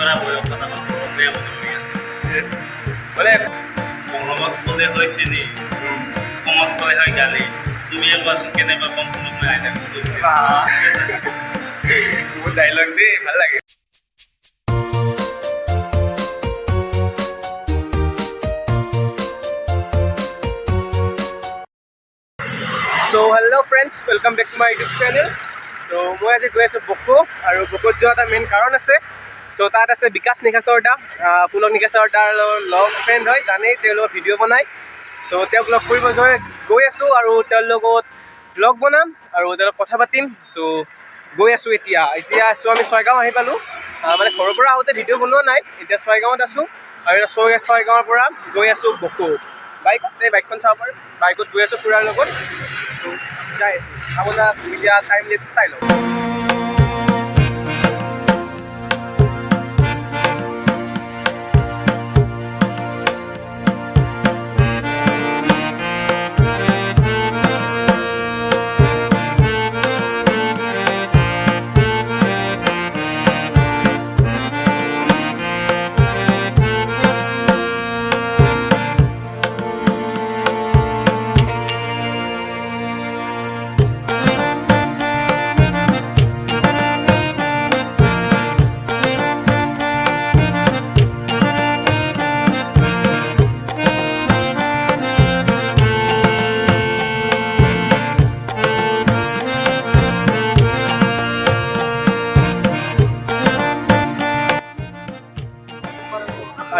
কৰা বয়স কথা পাতিবলৈ আপুনি কৰি আছে মানে গৰমত ক'লে হয় চেনি কমত ক'লে হয় গালি তুমিয়ে কোৱাচোন কেনেকুৱা কম সময়ত মই বহুত ডাইলগ দেই, ভাল লাগে। So' hello' friends, welcome back to my YouTube channel. So' মই আজি গৈ আছোঁ বকো, আৰু বকোত যোৱা এটা মেইন কাৰণ আছে। চ' তাত আছে বিকাশ নিকাছৰ দা, পুলক নিকাছৰ দাৰ লগ ফ্ৰেণ্ড হয়, জানেই তেওঁলোকৰ ভিডিঅ' বনায়। চ' তেওঁক লগ কৰিব গৈ আছোঁ আৰু তেওঁৰ লগত ব্লগ বনাম আৰু তেওঁলোক কথা পাতিম। চ' গৈ আছোঁ এতিয়া আছোঁ আমি ছয়গাঁও আহি পালোঁ। মানে ঘৰৰ পৰা আহোঁতে ভিডিঅ' বনোৱা নাই, এতিয়া ছয়গাঁৱত আছোঁ আৰু এতিয়া ছয়গাঁৱৰ পৰা গৈ আছোঁ বকো বাইকত। এই বাইকখন চাব পাৰোঁ, বাইকত গৈ আছোঁ খুৰাৰ লগত। চ' যাই আছোঁ, আপোনাৰ এতিয়া টাইম লেপছ চাই লওঁ।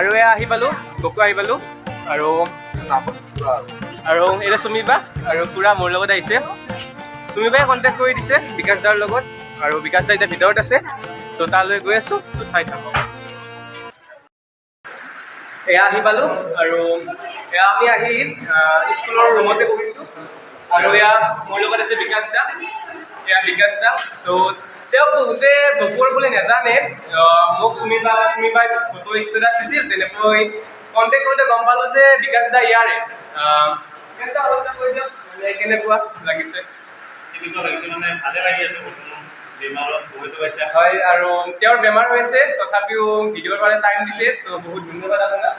আৰু এয়া আহি পালোঁ, বকো আহি পালোঁ। আৰু এতিয়া চুমিবা আৰু খুৰা মোৰ লগত আহিছে। চুমিবাই কণ্টেক্ট কৰি দিছে বিকাশ দাৰ লগত, আৰু বিকাশ দা এতিয়া ভিতৰত আছে। চ' তালৈ গৈ আছোঁ, ত' চাই থাকক। এয়া আহি পালোঁ, আৰু এয়া আমি আহি স্কুলৰ ৰুমতে বহিছোঁ। আৰু এয়া মোৰ লগত আছে বিকাশ দা, এয়া বিকাশ দা। চ' তেওঁক বহুতে বকোৰ বুলি নাজানে, মোক চুমিবাই ফটো ষ্টেটাছ দিছিল, তেনেকৈ কণ্টেক্ট কৰোঁতে গম পালোঁ যে বিকাশ দা ইয়াৰে। কেনেকুৱা লাগিছে? কেনেকুৱা লাগিছে মানে ভালে লাগি আছে বৰ্তমান বেমাৰত বহুতো পাইছে হয়, আৰু তেওঁৰ বেমাৰ হৈছে, তথাপিও ভিডিঅ'ৰ কাৰণে টাইম দিছে, ত' বহুত ধন্যবাদ আপোনাক।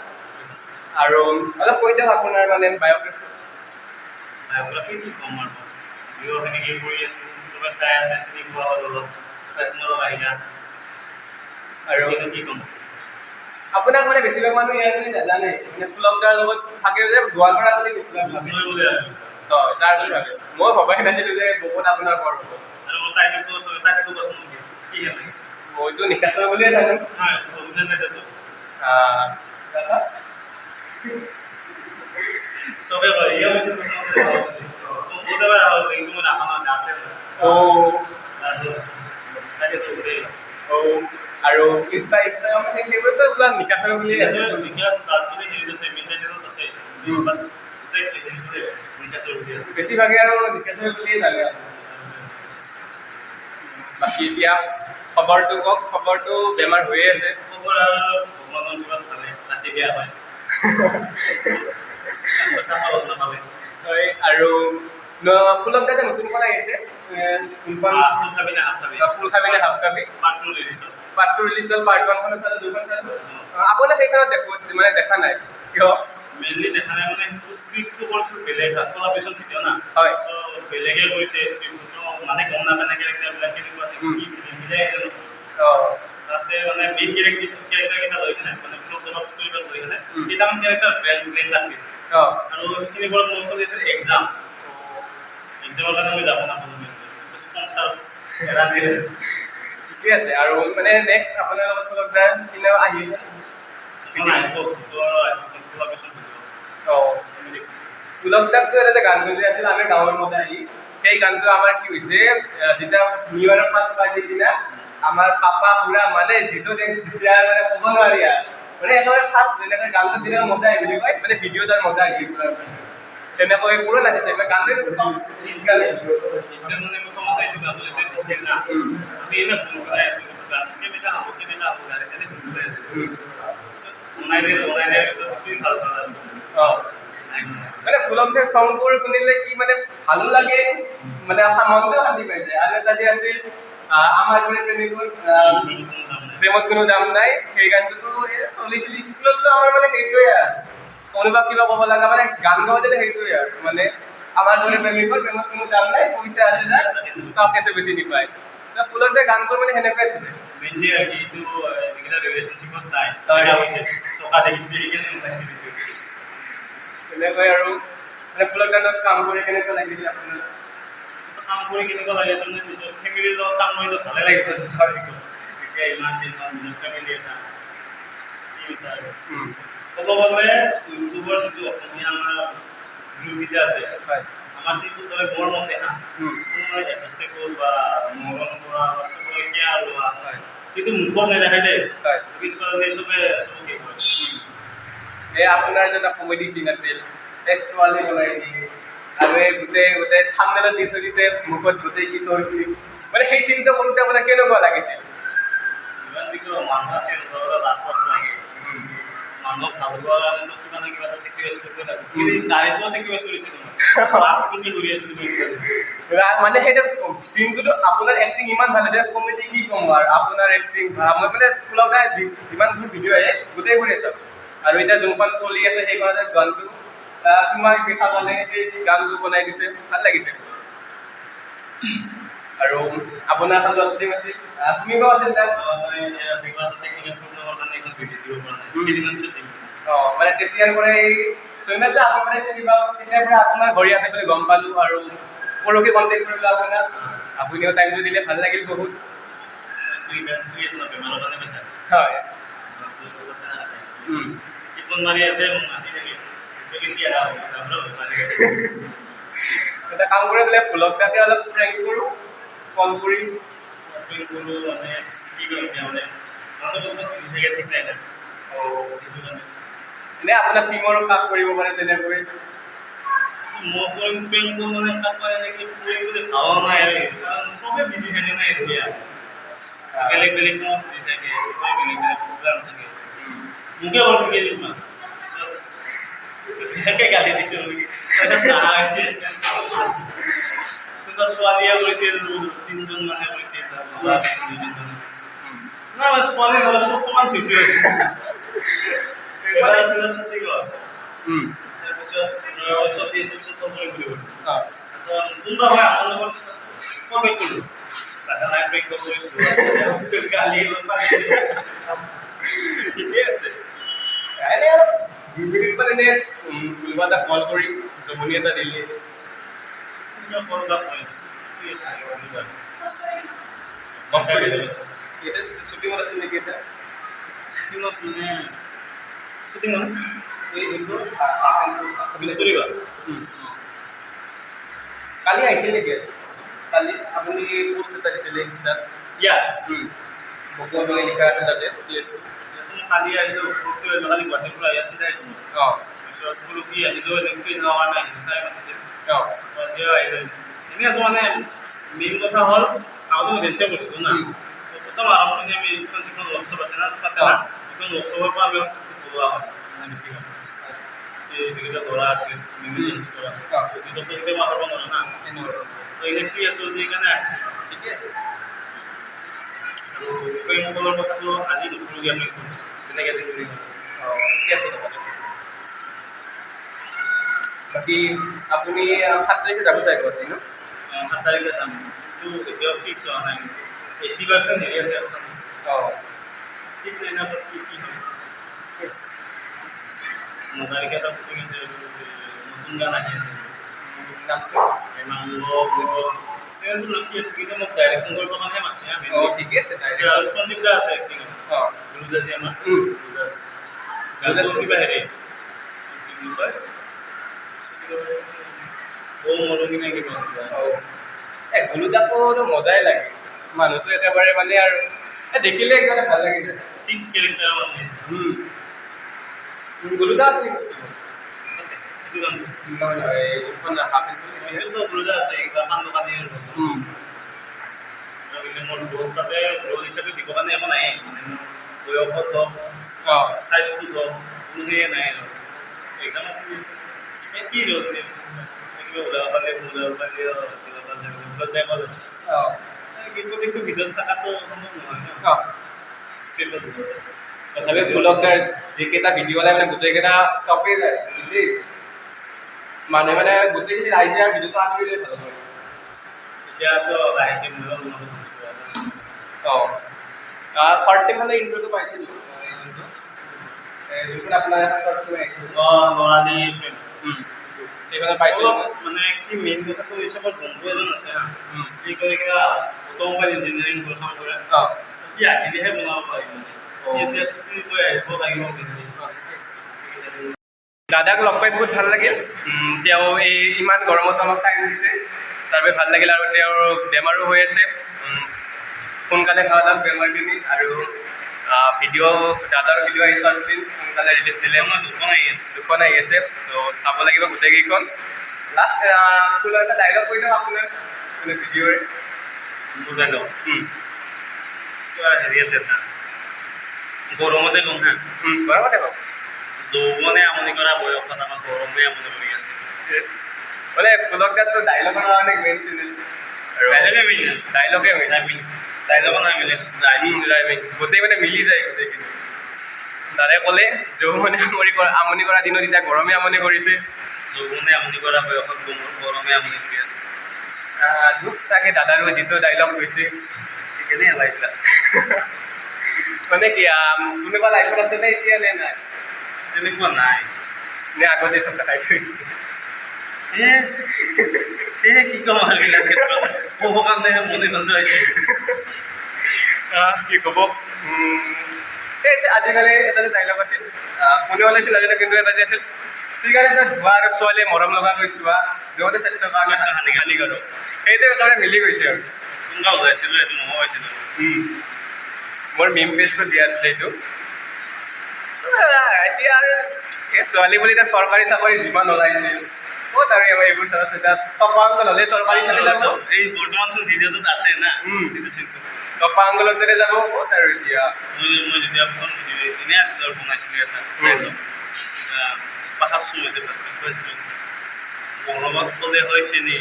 আৰু অলপ কৈ দিয়ক আপোনাৰ মানে বায়'গ্ৰাফী কি ক'ম আৰু ভিডিঅ' সেনেকৈ কৰি আছোঁ, চবে চাই আছে, চিনি পোৱা হ'ল অলপ অলপ আহিলা আৰু কি ক'ম আপোনাক মানে বেছিভাগ মানুহ ইয়াত বুলি নাজানে, মানে পুলক দাৰ লগত থাকে যে গোৱালপাৰা বুলি বেছিভাগ ভাবে। হয়, তাৰ বুলি ভাবে। মই ভবাই নাছিলোঁ যে বহুত আপোনাৰ ঘৰ হ'ব। আৰু তাইকো কোৱাচোন কি হেনে মইতো নিকাছৰ বুলিয়ে জানো। হয় অৰিজিনেল টাইটেলটো চবে কয় ইয়ে হৈছে বহুত এবাৰ হ'ল কিন্তু মই নাপাওঁ আছে আৰু ইনষ্টাগ্ৰাম সেইবোৰতো আপোনাৰ নিকাছৰ বুলিয়ে আছে। বিকাশ দাস বুলি হেৰি আছে মিটাইটেলত আছে নিকাছৰ বুলি আছে বেছিভাগে আৰু নিকাছৰ বুলিয়ে জানে। বাকী এতিয়া খবৰটো কওক, খবৰটো বেমাৰ হৈয়ে আছে। খবৰ আৰু ভগৱানৰ কিমান ভালে ৰাতি বেয়া হয় হয়, আৰু ফুলক দাদা নতুনখন আহিছে, ফুলচাবিনে হাফকাবি পাৰ্ট 2 ৰিলিজ হ'ল, পাৰ্ট 1 চালোঁ, 2খন চালোঁ। আপোনাক সেইখনত মানে দেখা নাই কিয়? মেইনলি দেখা নাই মানে সেইটো স্ক্ৰিপ্টটো কৰিছিল বেলেগ কলাবৰেশ্যন ভিডিঅ' না, হয়, চ' বেলেগে কৰিছে স্ক্ৰিপ্টটো, মানে গম নাপায় না কেৰেক্টাৰবিলাক কেনেকুৱা মিলাই তাতে মানে মেইন কেৰেক্টাৰকেইটা লৈ কিনে মানে অলপ ষ্টৰিবিলাক লৈ কিনে কেইটামান কেৰেক্টাৰ ব্ৰেণ্ড আছিল, আৰু সেইখিনি ওপৰত মোৰ চলি আছিল এক্সামৰ কাৰণে মই যাব নাপালোঁ, স্পনচাৰ এৰা দিলে। ঠিকে আছে, আৰু মানে নেক্সট আপোনাৰ লগত ফুলক দা কিনে আহি আছে ফুলক দাকটো এটা যে গান বজাই আছিল আমি গাঁৱৰ মতে আহি, সেই গানটো আমাৰ কি হৈছে, যেতিয়া নিউ ইয়েৰৰ ফাৰ্ষ্ট পাৰ্টিৰ দিনা আমাৰ পাপা পুৰা মানে যিটো দিছে আৰু মানে ক'ব নোৱাৰি আৰু মানে একেবাৰে ফাৰ্ষ্ট যেনেকৈ গানটো যেনেকৈ মজা আহি বুলি কয়, মানে ভিডিঅ' তাৰ মজা আহি তেনেকৈ পুৰা নাচিছে গানটো গীত গালে মানে প্ৰথমতে এইটো গানটো যেতিয়া দিছিল না আমি এইবিলাক গুণগুণাই আছিলোঁ, গানটো কেনেকুৱা হ'ব গাড়ী তেনেকৈ গুণগুণাই আছিলোঁ, বনাই দিয়াৰ পিছত তুমি ভাল পালা। মানে ফুলকদাৰ চংবোৰ শুনিলে কি মানে ভালো লাগে, মানে মনটো শান্তি পাই যায়। আৰু এটা যে আছিল আমাৰ দৰে প্ৰেমিকৰ প্ৰেমত কোনো দাম নাই সেই গানটোতো চলিছিল স্কুলততো আমাৰ মানে সেইটোৱে আৰু কোনোবা কিবা ক'ব লগা মানে গান গাওঁতে সেইটোৱে আৰু মানে আমাৰ দৰে প্ৰেমিকৰ প্ৰেমত কোনো দাম নাই পইচা আছে যাৰ চব কেছে বেছি নিপায় ফুলতে গানবোৰ মানে সেনেকুৱাই আছিলে মেইনলি আৰু কি এইটো যিকেইটা ৰিলেশ্যনশ্বিপত নাই তাৰ হৈছে টকা দেখিছে সেইকাৰণে ওলাইছে ভিডিঅ'। তেনেকৈ আৰু মানে ফুলৰ গানত কাম কৰি কেনেকুৱা লাগিছে আপোনাৰ কাম কৰি কেনেকুৱা লাগে আচলতে নিজৰ ফেমিলিৰ লগত কাম কৰিলে ভালে লাগিব এতিয়া ইমান দিন ফেমিলি এটা ক'ব গ'লে ইউটিউবৰ যিটো অসমীয়া আমাৰ গ্ৰুপকেইটা আছে আমাৰ দিনটোৰ দৰে মোৰ মতে হা কোনো এডজাষ্টেবল বা মৰম কৰা বা চবৰে কেয়াৰ লোৱা কিন্তু মুখত নেদেখাই দেই কিছুমানে চবে চবকে কয় এই আপোনাৰ যে এটা কমেডি চিন আছিল এই ছোৱালী বনাই দিয়ে আৰু এই গোটেই থাম্বনেলত দি থৈ দিছে মুখত গোটেই কিশোৰ চিন মানে সেই চিনটো কৰোঁতে আপোনাৰ কেনেকুৱা লাগিছিল ইমান দিনটো মানুহ আছিল লাজ লাগে মানুহক ভাল পোৱাৰ কাৰণেতো কিবা না কিবা এটা চেক্ৰিফাইচ কৰিব লাগে কিন্তু নাৰীটোও চেক্ৰিফাইচ কৰিছে লাজ পিন্ধি ঘূৰি আছিলোঁ মানে সেইটো চিনটোতো আপোনাৰ এক্টিং ইমান ভাল হৈছে কমেডি কি ক'ম আৰু আপোনাৰ এক্টিং মই মানে ফুলতে যিমানবোৰ ভিডিঅ' আহে গোটেইবোৰে চাওঁ আৰু এতিয়া যোনখন চলি আছে সেইখনতে গানটো তোমাক দেখা পালে সেই গানটো বনাই দিছে ভাল লাগিছে আৰু আপোনাৰ এখন জব টিম আছিল স্মিতাও আছিল তাত মানে তেতিয়াৰ পৰাই চৈনাতে আপোনাৰ মানে চিনি পাওঁ তেতিয়াৰ পৰা আপোনাৰ ঘৰ ইয়াতে বুলি গম পালোঁ আৰু পৰহি কণ্টেক্ট কৰিলোঁ আপোনাক আপুনিও টাইমটো দিলে ভাল লাগিল বহুত হয় মাৰি আছে এটা কাম কৰি বোলে ফুলক তাতে অলপ প্ৰেংক কৰোঁ কল কৰি মানে কি কৰিম এতিয়া মানে ঠিক নাই সেইটো কাৰণে এনে আপোনাৰ টিমৰ কাম কৰিব পাৰে তেনেকৈ মই প্ৰেংকটো মানে কাৰোবাৰ এনেকৈ কৰিম বুলি ভাবা নাই আৰু কাৰণ চবেই বিজি থাকে নাই এতিয়া বেলেগ বেলেগ কামত বিজি থাকে চবেই বেলেগ বেলেগ প্ৰগ্ৰাম থাকে মোকে কৈছোঁ কেইদিনমান একে গালি দিছে ছোৱালীয়ে কৰিছিল 3জন মানে কৰিছিল নাই ছোৱালী হ'লে চব অকণমান খুচি হৈছে এবাৰ আছিলে ছত্তীগড় তাৰপিছত কোনোবা হয় আমাৰ লগত কল বেক কৰিলোঁ লাইক বেক কৰিছিলোঁ গালি ঠিকে আছে কোনোবা এটা কল কৰি জমনি এটা দিলে শ্বুটিঙত আছিল নেকি এতিয়া শ্বুটিঙত মানে শ্বুটিং মানে এই যোনটো কৰিবা কালি আহিছিল নেকি কালি আপুনি পোষ্ট এটা দিছিলে ইনষ্টাত বকুৱাবলৈ লিখা আছে তাতে প্লেচটো কালি আহিলোঁ কালি গুৱাহাটীৰ পৰা ইয়াত চিধাই আহিছিলোঁ তাৰপিছত পৰহি আহিলোঁ এনেকৈ যোৱাৰ নাই চাই মাতিছিল আজিও আহিলোঁ এনেই আছোঁ মানে মেইন কথা হ'ল আগতে মই ডেন্সে কৰিছিলোঁ না প্ৰথম আৰম্ভণি আমি এইখন যিখন ৱৰ্কশ্বপ আছে না তাতে না এইখন ৱৰ্কশ্বপৰ পৰা আমি বলোৱা হয় মানে বেছিভাগ যিকেইটা ল'ৰা আছিল ডেন্স কৰা ভিতৰতো কেতিয়াও মই কৰিব নোৱাৰোঁ না তো এনেই ফ্ৰী আছোঁ সেইকাৰণে আহিছোঁ ঠিকে আছে আৰু প্ৰেমসকলৰ কথাটো আজি নুশুনোগৈ আমি তেনেকৈ ঠিক আছে বাকী আপুনি 7 তাৰিখে যাব চাগে গুৱাহাটী ন 7 তাৰিখে যাম কিন্তু এতিয়াও ফিক্স হোৱা নাই 80% হেৰি আছে অপশ্যন আছে ঠিক নাই না কি কি হয় মোবাইলকে এটা শ্বুটিং আছে নতুন গান আহি আছে চেনেলটো নাম কি আছে কিন্তু মোক ডাইৰেকশ্যন কৰিবৰ কাৰণেহে মাতিছে ঠিকে আছে সঞ্জীৱ দা আছে এক্টিং গুৰুদাসী আমাৰ গুৰুদাস গানটো কিবা হেৰি কি বুলি কয় মৰমি নে কিবা গুৰুদাসৰো মজাই লাগে মানুহটো একেবাৰে মানে আৰু দেখিলে একেবাৰে ভাল লাগি যায় ফিক্স কেৰেক্টাৰ মানে গুৰুদাস আছে গুৰুদাস আছে কিবা কান্দ কান্দি মোৰ ৰ'ল তাতে ৰ'ল হিচাপে দিবৰ কাৰণে একো নাই মানে মোৰ বয়সত হওক চাইজটোত হওক কোনো সেয়ে নাই আৰু এক্সাম আছে কি ৰ'ল কিবা ওলাব পাৰিলে ওলাব পাৰিলে কিন্তু ভিডিঅ'ত থকাটো সম্ভৱ নহয় ন অঁ স্ক্ৰিপ্টত তথাপিও ফুলক তাৰ যিকেইটা ভিডিঅ' ওলাই মানে গোটেইকেইটা টপেই যায় দেই মানুহে মানে গোটেইখিনি ৰাইজে আৰু ভিডিঅ'টো আঁতৰিলে ভাল হয় এতিয়াতো লাহেকৈ ময়ো বনাব ধৰিছোঁ অঁ শ্বৰ্ট ফিল্ম হ'লে ইণ্ট্ৰ'টো পাইছিলোঁ যোনখন আপোনাৰ এটা শ্বৰ্ট ফিল্ম আহিছিল ল'ৰালি সেইখনত পাইছিলোঁ মানে কি মেইন কথাটো হৈছে মোৰ বন্ধু এজন আছে হা কি কৰে কিবা অট'মোবাইল ইঞ্জিনিয়াৰিং প্ৰথম কৰে অঁ সি আহিলেহে বনাব পাৰিম মানে এতিয়া ছুটি কৰি আহিব লাগিব কিন্তু দাদাক লগ পাই বহুত ভাল লাগিল তেওঁ এই ইমান গৰমত আমাক টাইম দিছে তাৰ বাবে ভাল লাগিল আৰু তেওঁৰ বেমাৰো হৈ আছে সোনকালে ভাল হওক বেমাৰখিনি আৰু দাদাৰ ভিডিঅ' আহি শ্বৰ্ট ফিল্ম সোনকালে ৰিলিজ দিলে মই দুখন আহি আছে চ' চাব লাগিব গোটেইকেইখন লাষ্ট ফুলৰ এটা ডাইলগ কৈ দিওঁ আপোনাৰ মানে ভিডিঅ'ৰে বুজাই লওঁ হেৰি আছে এটা গৰমতে কম হা গৰমতে হওক যৌৱনে আমনি কৰা বয়সত আমাৰ গৰমে আমনি কৰি আছে য়েছ বোলে ফুলক দাতটো ডাইলগৰ কাৰণে মেইন চেনেল আৰু ডাইলগে মেইন ডাইলগো নাই মিলে ড্ৰাইভিং গোটেই মানে মিলি যায় গোটেইখিনি দাদাই ক'লে যৌৱনে আমনি কৰা দিনত এতিয়া গৰমে আমনি কৰিছে যৌৱনে আমনি কৰা বয়সত গৰমে আমনি কৰি আছে দুখ চাগে দাদাৰো যিটো ডাইলগ কৈছে সেইকাৰণে লাইফবিলাক মানে কি কোনোবা লাইফত আছে নে এতিয়া নে নাই তেনেকুৱা নাই নে আগতে থকা টাইপ হৈছে কি ক'ম আৰু এইবিলাক ক্ষেত্ৰত ক'ব কাৰণে মনে নোযোৱা হৈছে কি ক'ব এই যে আজিকালি এটা যে ডাইলগ আছিল কোনে ওলাইছিল নাজানো কিন্তু এটা যে আছিল চিগাৰেটৰ ধোঁৱা আৰু ছোৱালীয়ে মৰম লগাকৈ চোৱা দুয়োতে স্বাস্থ্যৰ কাৰণে হানিকাৰক সেইটো একেবাৰে মিলি গৈছে আৰু কোনোবা ওলাইছিলোঁ এইটো ময়ো পাইছিলোঁ মোৰ মিম পেজটো দিয়া আছিলে এইটো এতিয়া আৰু এই ছোৱালী বুলি এতিয়া চৰকাৰী চাকৰি যিমান ওলাইছিল ক'ত আৰু এইবোৰ চাবাচোন এতিয়া টপাংগল হ'লে চৰকাৰী ফালে যাব এই বৰ্তমান চোন ভিডিঅ'টোত আছে না সেইটো চিন্তা টপাংগলত দৰে যাব ক'ত আৰু এতিয়া মই যেতিয়া প্ৰথম ভিডিঅ' এনেই আছিলোঁ আৰু বনাইছিলোঁ এটা পাহাৰছোঁ কৈছিলোঁ গৰমত ক'লে হয় চেনি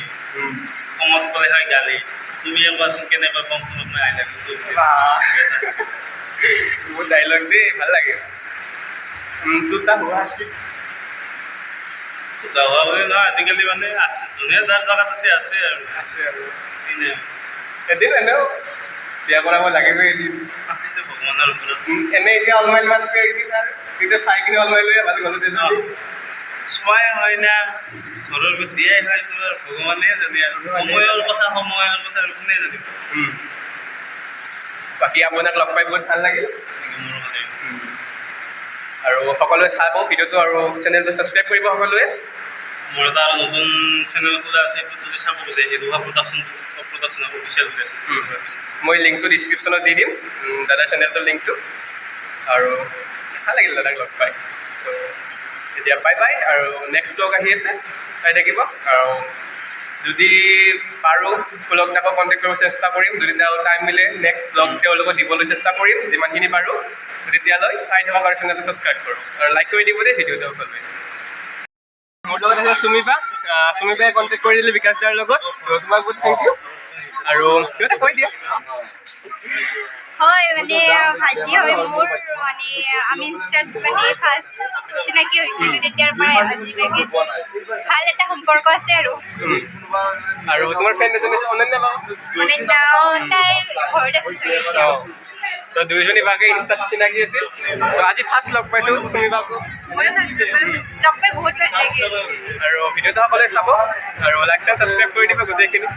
খঙত ক'লে হয় গালি তুমি কোৱাচোন কেনেকৈ কম তোমাক মই আই লাভ ইউ বহুত ডাইলগ দেই ভাল লাগে দুটা হোৱা আছিল হোৱা বুলি নহয় আজিকালি মানে আছে যোনে যাৰ জেগাত আছে আৰু এদিন এনেও বিয়া কৰাব লাগিবই এদিন সেইটো ভগৱানৰ ওপৰত এনেই এতিয়া অলমাৰি লোৱাতকৈ এদিন আৰু তেতিয়া চাই কিনে অলমাৰি লৈ ভাল ঘৰতে যাবি চোৱাই হয় না ঘৰৰ দিয়াই হয় তো আৰু ভগৱানে জানে আৰু সময়ৰ কথা আৰু কোনে জানিব বাকী আপোনাক লগ পাই বহুত ভাল লাগিল মোৰ মানে আৰু সকলোৱে চাব ভিডিঅ'টো আৰু চেনেলটো ছাবস্ক্ৰাইব কৰিব সকলোৱে মোৰ এটা আৰু নতুন চেনেল খোলা আছে এইটোত যদি চাব খোজে এডুহা প্ৰডাকশ্যন অফিচিয়েল বুলি আছে মই লিংকটো ডিছক্ৰিপশ্যনত দি দিম দাদাৰ চেনেলটোৰ লিংকটো আৰু ভাল লাগিল দাদাক লগ পাই ত' এতিয়া বাই বাই আৰু নেক্সট ব্লগ আহি আছে চাই থাকিব আৰু যদি পাৰোঁ ফুলক দাকো কণ্টেক্ট কৰিব চেষ্টা কৰিম যদি তেওঁ টাইম মিলে নেক্সট ব্লগ তেওঁলোকক দিবলৈ চেষ্টা কৰিম যিমানখিনি পাৰোঁ তেতিয়ালৈ চাই থাকক আৰু চেনেলটো ছাবস্ক্ৰাইব কৰক আৰু লাইক কৰি দিব দেই ভিডিঅ'টো সকলোৱে মোৰ লগত আছে চুমিবাই কণ্টেক্ট কৰি দিলে বিকাশ দাৰ লগত চ' তোমাক বহুত থেংক ইউ আৰু সিহঁতে কৈ দিয়া হয় মানে ভাইটি হয় মোৰ মানে আমি ইনষ্টাত মানে ফাৰ্ষ্ট চিনাকি হৈছিলোঁ তেতিয়াৰ পৰাই আজিলৈকে ভাল এটা সম্পৰ্ক আছে আৰু তোমাৰ ফ্ৰেণ্ড এজনী আছে অনন্যা বা তাই ঘৰত আছে চাগে তো দুয়োজনী বাকে ইনষ্টাত চিনাকি আছিল ত' আজি ফাৰ্ষ্ট লগ পাইছোঁ চুমি বাকো ময়ো ফাৰ্ষ্ট লগ পাই বহুত ভাল লাগিল আৰু ভিডিঅ'টো সকলোৱে চাব আৰু লাইক ছাবস্ক্ৰাইব কৰি দিব গোটেইখিনি